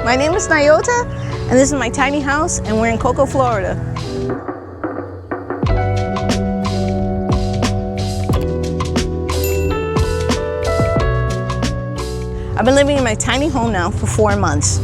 My name is Nyota, and this is my tiny house, and we're in Cocoa, Florida. I've been living in my tiny home now for 4 months.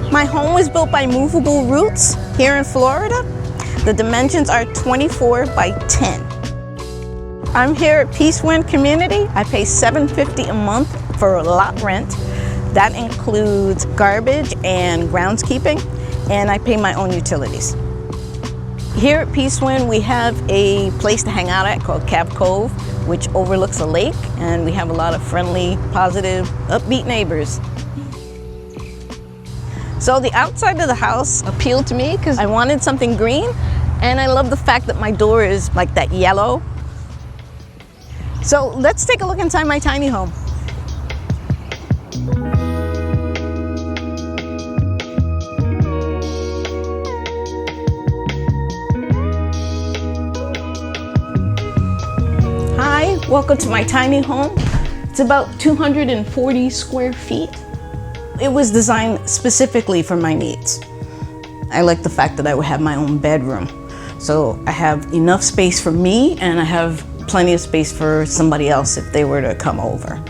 My home was built by movable roots here in Florida. The dimensions are 24 by 10. I'm here at Peacewind community. I pay $7.50 a month for a lot rent. That includes garbage and groundskeeping, and I pay my own utilities. Here at Peacewind, we have a place to hang out at called Cove, which overlooks a lake, and we have a lot of friendly, positive, upbeat neighbors. So the outside of the house appealed to me because I wanted something green, and I love the fact that my door is like that yellow. So let's take a look inside my tiny home. Hi, welcome to my tiny home. It's about 240 square feet. It was designed specifically for my needs. I like the fact that I would have my own bedroom. So I have enough space for me, and I have plenty of space for somebody else if they were to come over.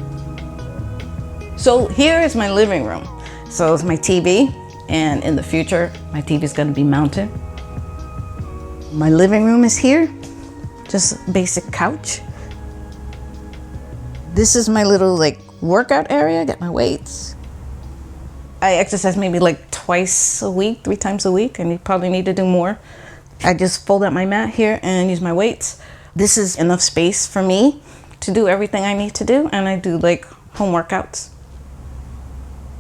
So here is my living room. So it's my TV, and in the future, my TV is going to be mounted. My living room is here, just a basic couch. This is my little workout area. I got my weights. I exercise maybe twice a week, 3 times a week, and you probably need to do more. I just fold out my mat here and use my weights. This is enough space for me to do everything I need to do, and I do home workouts.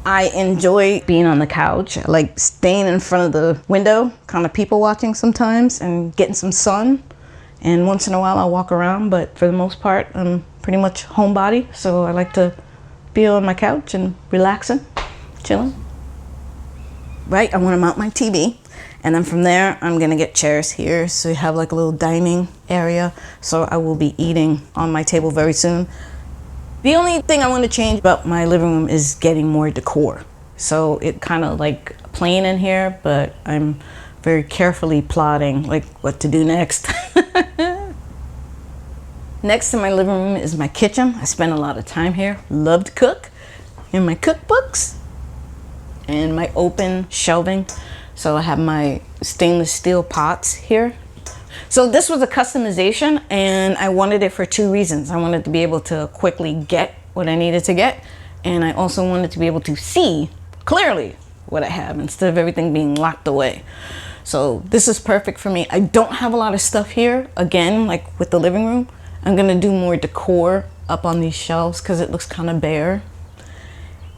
I enjoy being on the couch. I like staying in front of the window, kind of people watching sometimes, and getting some sun. And once in a while I'll walk around, but for the most part I'm pretty much homebody, so I like to be on my couch and relaxing, chilling. Right, I want to mount my TV. And then from there, I'm gonna get chairs here. So you have a little dining area. So I will be eating on my table very soon. The only thing I want to change about my living room is getting more decor. So it kind of plain in here, but I'm very carefully plotting what to do next. Next to my living room is my kitchen. I spend a lot of time here. Love to cook. In my cookbooks and my open shelving. So I have my stainless steel pots here. So this was a customization, and I wanted it for 2 reasons. I wanted to be able to quickly get what I needed to get, and I also wanted to be able to see clearly what I have instead of everything being locked away. So this is perfect for me. I don't have a lot of stuff here. Again, with the living room, I'm gonna do more decor up on these shelves because it looks kind of bare.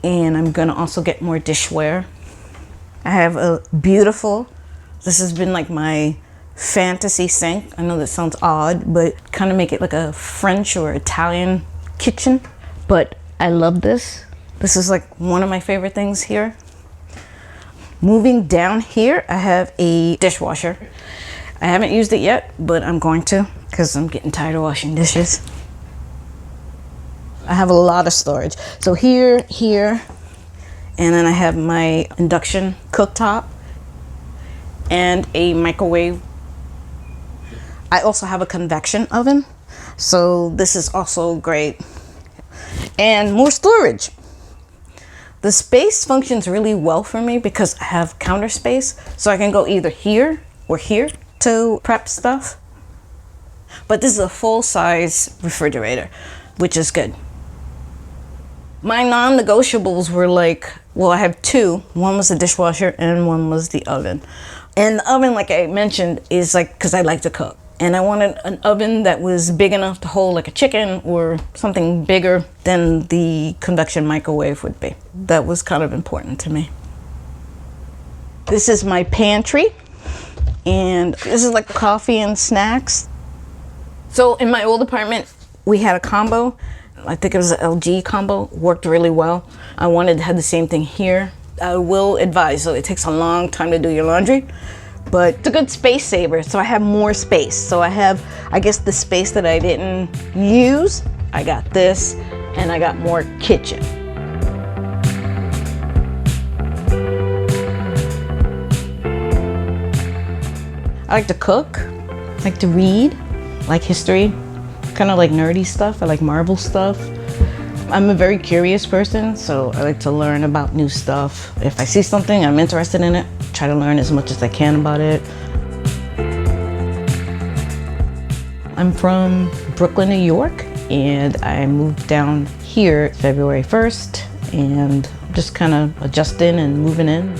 And I'm gonna also get more dishware. I have a beautiful, this has been my fantasy sink. I know that sounds odd, but kind of make it like a French or Italian kitchen. But I love this. This is one of my favorite things here. Moving down here, I have a dishwasher. I haven't used it yet, but I'm going to because I'm getting tired of washing dishes. I have a lot of storage. So here, and then I have my induction cooktop and a microwave. I also have a convection oven, so this is also great. And more storage. The space functions really well for me because I have counter space, so I can go either here or here to prep stuff. But this is a full-size refrigerator, which is good. My non-negotiables were I have 2. One was the dishwasher and one was the oven. And the oven, like I mentioned, is because I like to cook. And I wanted an oven that was big enough to hold a chicken or something bigger than the convection microwave would be. That was kind of important to me. This is my pantry. And this is coffee and snacks. So in my old apartment, we had a combo. I think it was an LG combo, worked really well. I wanted to have the same thing here. I will advise, so it takes a long time to do your laundry, but it's a good space saver. So I have more space. So I have, I guess, the space that I didn't use. I got this, and I got more kitchen. I like to cook, I like to read, I like history, kind of like nerdy stuff. I like Marvel stuff. I'm a very curious person, so I like to learn about new stuff. If I see something, I'm interested in it, try to learn as much as I can about it. I'm from Brooklyn, New York, and I moved down here February 1st, and just kind of adjusting and moving in.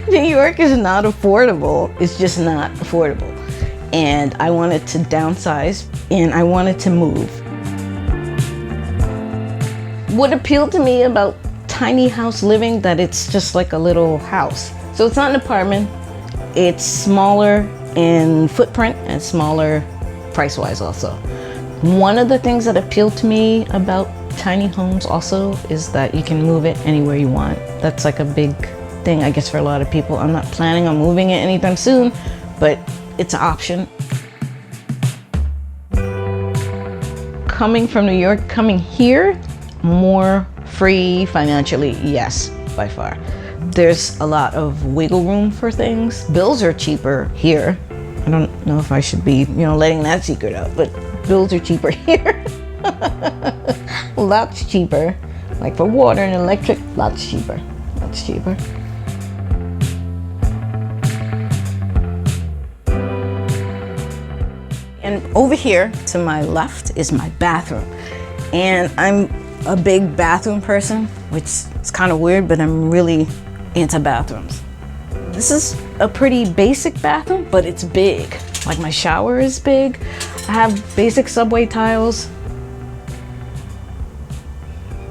New York is not affordable. It's just not affordable. And I wanted to downsize, and I wanted to move. What appealed to me about tiny house living, that it's just like a little house. So it's not an apartment, it's smaller in footprint and smaller price-wise also. One of the things that appealed to me about tiny homes also is that you can move it anywhere you want. That's like a big thing, I guess, for a lot of people. I'm not planning on moving it anytime soon, but it's an option. Coming from New York, coming here, more free financially, yes, by far. There's a lot of wiggle room for things. Bills are cheaper here. I don't know if I should be, letting that secret out, but bills are cheaper here. Lots cheaper. Like for water and electric, lots cheaper. Lots cheaper. And over here to my left is my bathroom. And I'm a big bathroom person, which is kind of weird, but I'm really into bathrooms. This is a pretty basic bathroom, but it's big. Like my shower is big. I have basic subway tiles.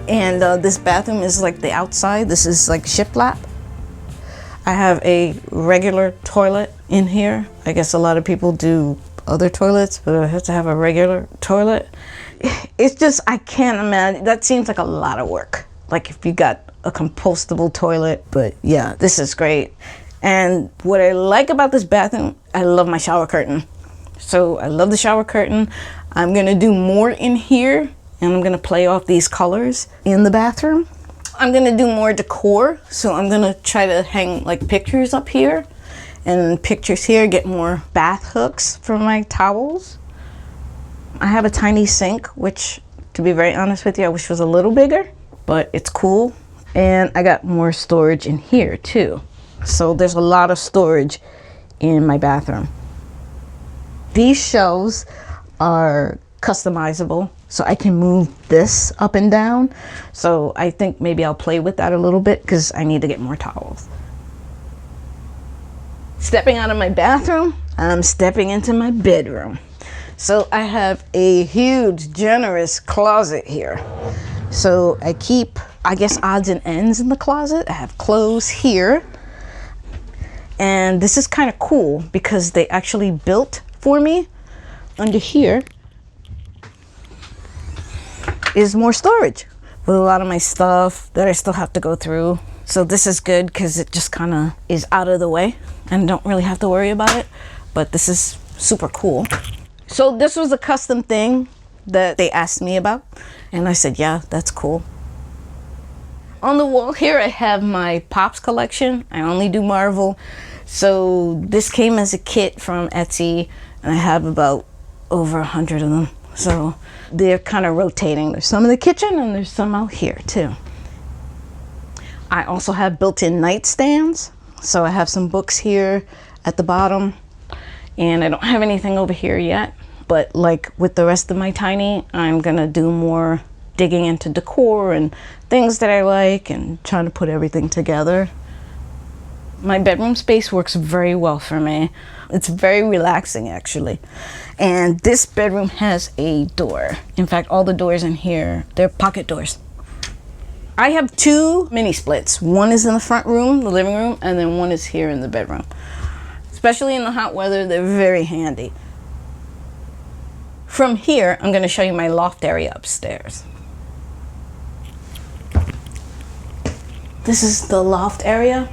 And this bathroom is like the outside. This is like shiplap. I have a regular toilet in here. I guess a lot of people do other toilets, but I have to have a regular toilet. It's just, I can't imagine. That seems like a lot of work. Like if you got a compostable toilet, but yeah, this is great. And what I like about this bathroom, I love my shower curtain. So I love the shower curtain. I'm gonna do more in here, and I'm gonna play off these colors in the bathroom. I'm gonna do more decor, so I'm gonna try to hang like pictures up here and pictures here, get more bath hooks for my towels. I have a tiny sink, which, to be very honest with you, I wish was a little bigger, but it's cool. And I got more storage in here too. So there's a lot of storage in my bathroom. These shelves are customizable, so I can move this up and down. So I think maybe I'll play with that a little bit because I need to get more towels. Stepping out of my bathroom, I'm stepping into my bedroom. So I have a huge, generous closet here. So I keep, I guess, odds and ends in the closet. I have clothes here. And this is kind of cool because they actually built for me. Under here is more storage with a lot of my stuff that I still have to go through. So this is good because it just kind of is out of the way and don't really have to worry about it. But this is super cool. So this was a custom thing that they asked me about. And I said, yeah, that's cool. On the wall here, I have my Pops collection. I only do Marvel. So this came as a kit from Etsy, and I have about over 100 of them. So they're kind of rotating. There's some in the kitchen and there's some out here too. I also have built-in nightstands. So I have some books here at the bottom, and I don't have anything over here yet. But like with the rest of my tiny, I'm gonna do more digging into decor and things that I like and trying to put everything together. My bedroom space works very well for me. It's very relaxing actually. And this bedroom has a door. In fact, all the doors in here, they're pocket doors. I have two mini splits. One is in the front room, the living room, and then one is here in the bedroom. Especially in the hot weather, they're very handy. From here, I'm gonna show you my loft area upstairs. This is the loft area.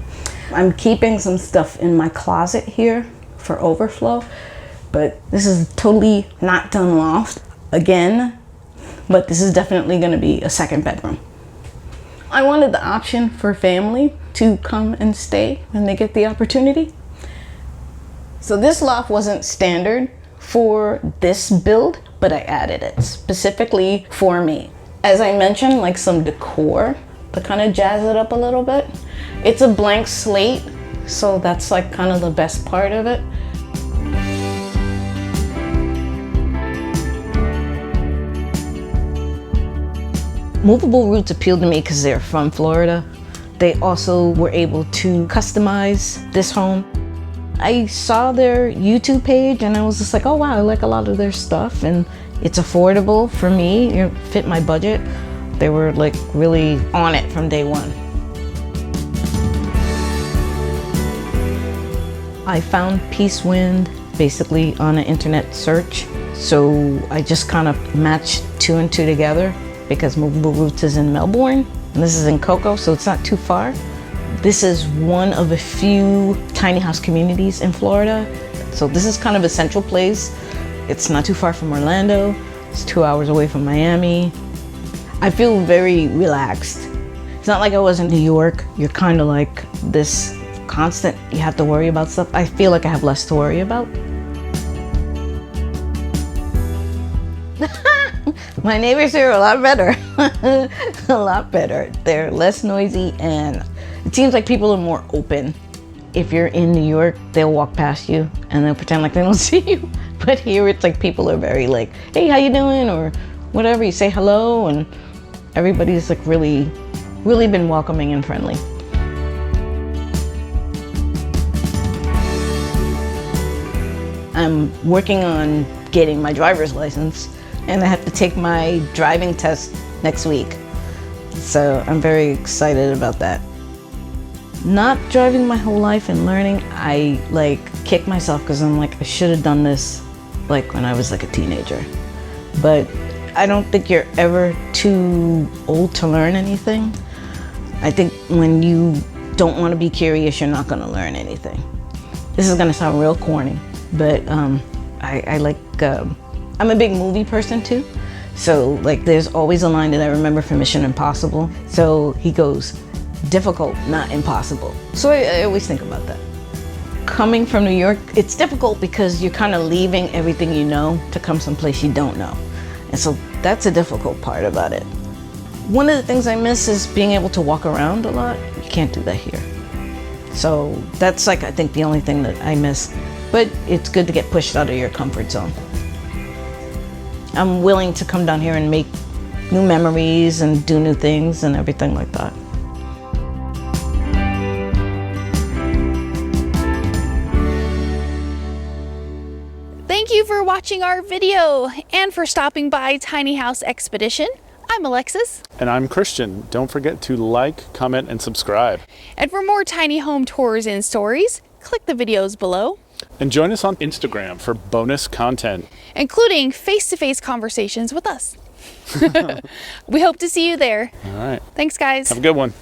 I'm keeping some stuff in my closet here for overflow, but this is totally not done loft again, but this is definitely gonna be a second bedroom. I wanted the option for family to come and stay when they get the opportunity. So this loft wasn't standard for this build, but I added it specifically for me. As I mentioned, like some decor to kind of jazz it up a little bit. It's a blank slate, so that's like kind of the best part of it. Movable roots appealed to me because they're from Florida. They also were able to customize this home. I saw their YouTube page and I was just like, oh wow, I like a lot of their stuff and it's affordable for me, it fit my budget. They were like really on it from day one. I found Peacewind basically on an internet search. So I just kind of matched 2 and 2 together because Movable Roots is in Melbourne and this is in Cocoa, so it's not too far. This is one of a few tiny house communities in Florida. So this is kind of a central place. It's not too far from Orlando. It's 2 hours away from Miami. I feel very relaxed. It's not like I was in New York. You're kind of like this constant, you have to worry about stuff. I feel like I have less to worry about. My neighbors here are a lot better. A lot better. They're less noisy and it seems like people are more open. If you're in New York, they'll walk past you and they'll pretend like they don't see you. But here it's like people are very like, hey, how you doing? Or whatever, you say hello and everybody's like really been welcoming and friendly. I'm working on getting my driver's license and I have to take my driving test next week. So I'm very excited about that. Not driving my whole life and learning, I like kick myself because I'm like, I should have done this like when I was like a teenager. But I don't think you're ever too old to learn anything. I think when you don't want to be curious, you're not going to learn anything. This is going to sound real corny, but I like, I'm a big movie person too. So like there's always a line that I remember from Mission Impossible. So he goes, difficult, not impossible. So I always think about that. Coming from New York, it's difficult because you're kind of leaving everything you know to come someplace you don't know. And so that's a difficult part about it. One of the things I miss is being able to walk around a lot. You can't do that here. So that's like, I think the only thing that I miss, but it's good to get pushed out of your comfort zone. I'm willing to come down here and make new memories and do new things and everything like that. Thank you for watching our video and for stopping by Tiny House Expedition. I'm Alexis. And I'm Christian. Don't forget to like, comment, and subscribe. And for more tiny home tours and stories, click the videos below. And join us on Instagram for bonus content, including face-to-face conversations with us. We hope to see you there. All right. Thanks, guys. Have a good one.